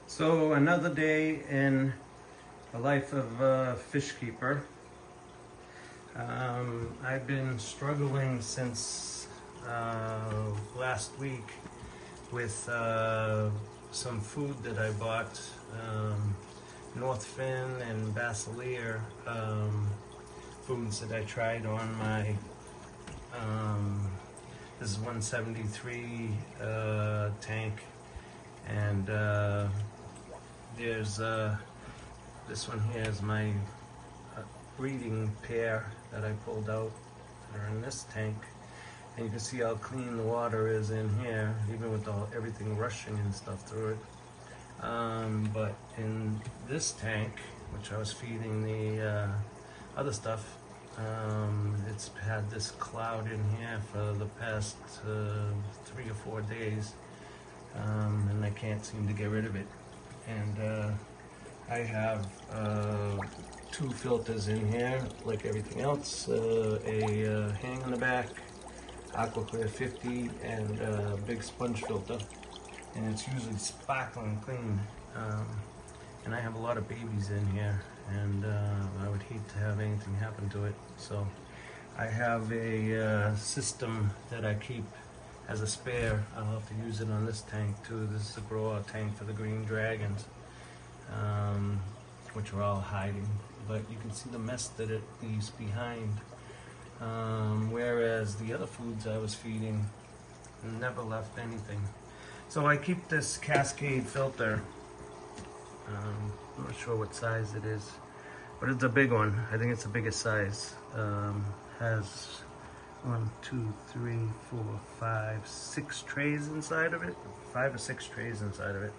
So another day in the life of a fish keeper. I've been struggling since last week with some food that I bought, Northfin and Basileer foods that I tried on my, this is 173 tank, and there's this one here is my breeding pair that I pulled out that are in this tank, and you can see how clean the water is in here, even with everything rushing and stuff through it. But in this tank, which I was feeding the other stuff, it's had this cloud in here for the past 3 or 4 days, and I can't seem to get rid of it. And I have 2 filters in here, like everything else, a hang in the back, Aquaclear 50, and a big sponge filter, and it's usually sparkling clean. And I have a lot of babies in here, and I would hate to have anything happen to it. So I have a system that I keep as a spare. I'll have to use it on this tank too. This is a grow-out tank for the green dragons, which are all hiding. But you can see the mess that it leaves behind. Whereas the other foods I was feeding never left anything. So I keep this Cascade filter. I'm not sure what size it is, but it's a big one. I think it's the biggest size. Has 1, 2, 3, 4, 5, 6 trays inside of it. 5 or 6 trays inside of it.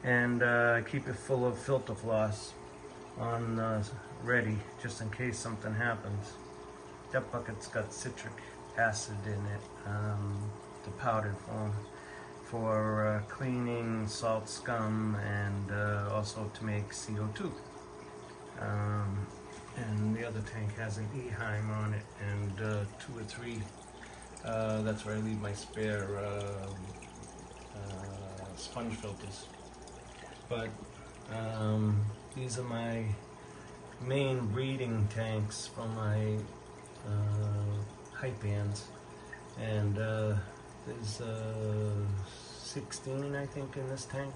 And I keep it full of filter floss on ready, just in case something happens. That bucket's got citric acid in it, the powdered form, for cleaning salt scum, and also to make CO2. And the other tank has an Eheim on it, and 2 or 3. That's where I leave my spare sponge filters. But these are my main breeding tanks for my Hypans, and there's 16, I think, in this tank.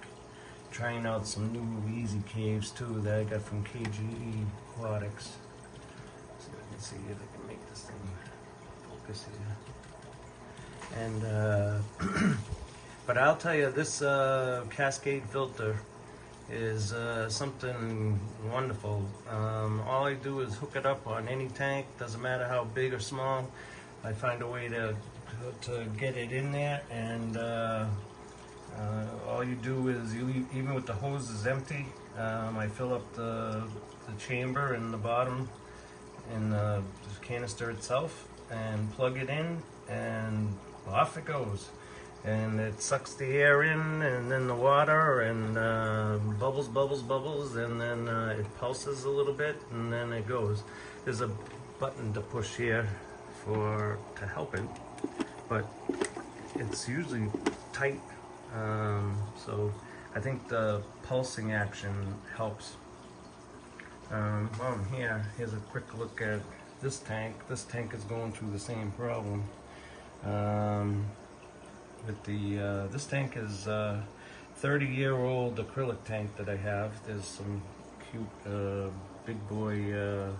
Trying out some new Easy Caves too that I got from KGE Aquatics. So I can see if I can make this thing focus here. And but I'll tell you, this Cascade filter is something wonderful. All I do is hook it up on any tank, doesn't matter how big or small. I find a way to get it in there, and all you do is, even with the hose is empty, I fill up the chamber in the bottom in the canister itself and plug it in, and off it goes. And it sucks the air in, and then the water, and bubbles, bubbles, bubbles, and then it pulses a little bit, and then it goes. There's a button to push here to help it, but it's usually tight. So I think the pulsing action helps. Well, here's a quick look at this tank. This tank is going through the same problem. This tank is a 30-year-old acrylic tank that I have. There's some cute big boy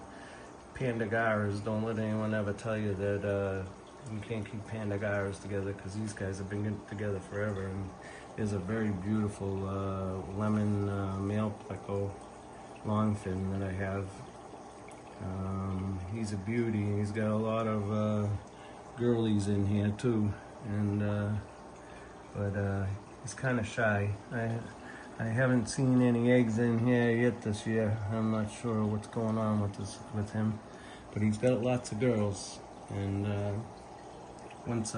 Pandagaras. Don't let anyone ever tell you that you can't keep Pandagaras together, because these guys have been together forever. And there's a very beautiful lemon male pleco longfin that I have. He's a beauty. He's got a lot of girlies in here too, and but he's kind of shy. I haven't seen any eggs in here yet this year. I'm not sure what's going on with him, but he's got lots of girls. And once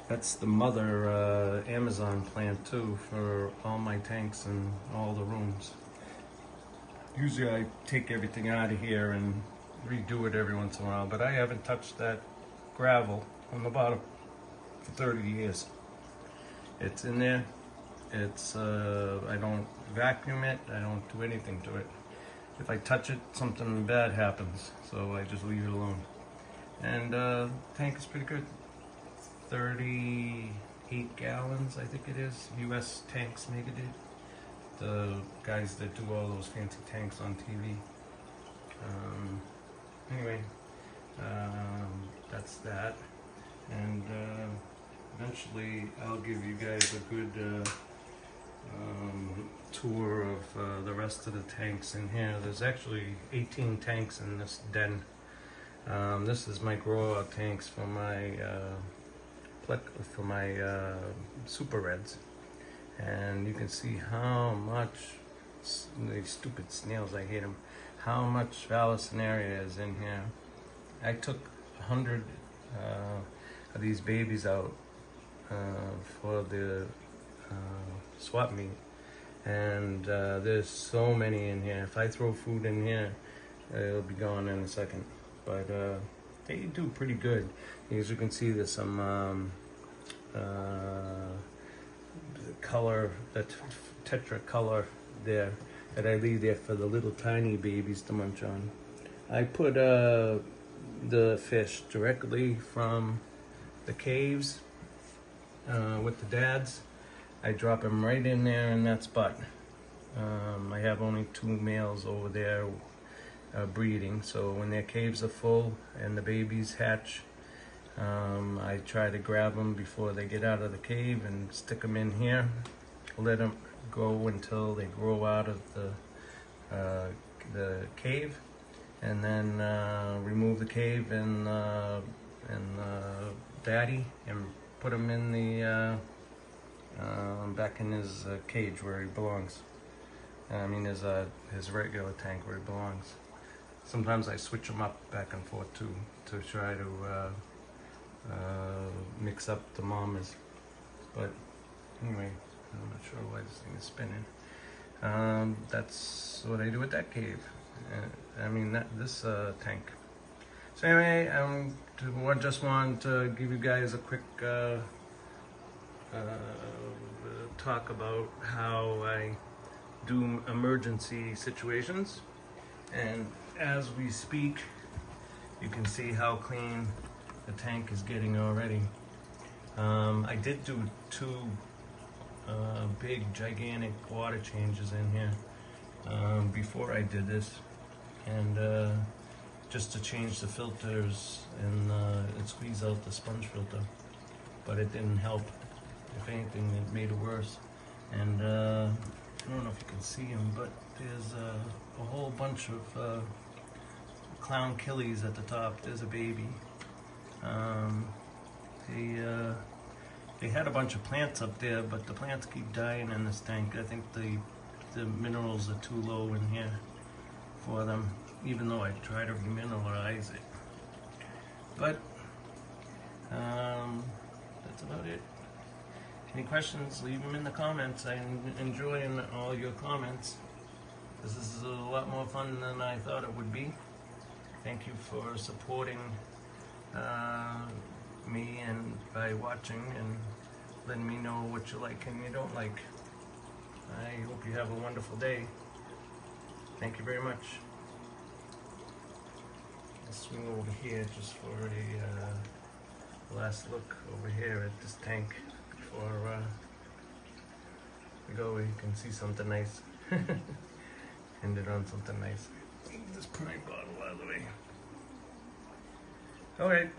that's the mother Amazon plant too for all my tanks and all the rooms. Usually I take everything out of here and redo it every once in a while, but I haven't touched that gravel on the bottom for 30 years. It's in there, It's I don't vacuum it. I don't do anything to it. If I touch it, something bad happens. So I just leave it alone. And tank is pretty good. 38 gallons, I think it is. U.S. Tanks make it. The guys that do all those fancy tanks on TV. Anyway, that's that. And eventually I'll give you guys a good tour of the rest of the tanks in here. There's actually 18 tanks in this den. This is my grow-out tanks for my Super Reds, and you can see how much these stupid snails, I hate them, how much Vallisneria is in here. I took 100 of these babies out for the swap meet, and there's so many in here. If I throw food in here, it'll be gone in a second. But they do pretty good. As you can see, there's some color, that tetra color there that I leave there for the little tiny babies to munch on. I put the fish directly from the caves with the dads. I drop them right in there in that spot. I have only 2 males over there breeding, so when their caves are full and the babies hatch, I try to grab them before they get out of the cave and stick them in here, let them go until they grow out of the cave, and then remove the cave and daddy, and put him in the back in his cage where he belongs. I mean his regular tank where he belongs. Sometimes I switch them up back and forth too, to try to mix up the mamas. But anyway, I'm not sure why this thing is spinning. That's what I do with that cave. This tank. So anyway, I just want to give you guys a quick talk about how I do emergency situations. And as we speak, you can see how clean the tank is getting already. I did do 2 big gigantic water changes in here before I did this, and just to change the filters and squeeze out the sponge filter, but it didn't help. If anything, it made it worse. And I don't know if you can see them, but there's a whole bunch of clown killies at the top. There's a baby. They had a bunch of plants up there, but the plants keep dying in this tank. I think the minerals are too low in here for them, even though I try to remineralize it. But that's about it. Any questions, leave them in the comments. I'm enjoying all your comments. This is a lot more fun than I thought it would be. Thank you for supporting me and by watching and letting me know what you like and you don't like. I hope you have a wonderful day. Thank you very much. I'll swing over here just for a last look over here at this tank before we go. You can see something nice. End it on something nice. Move this prime bottle out of the way. Alright,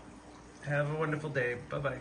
have a wonderful day. Bye-bye.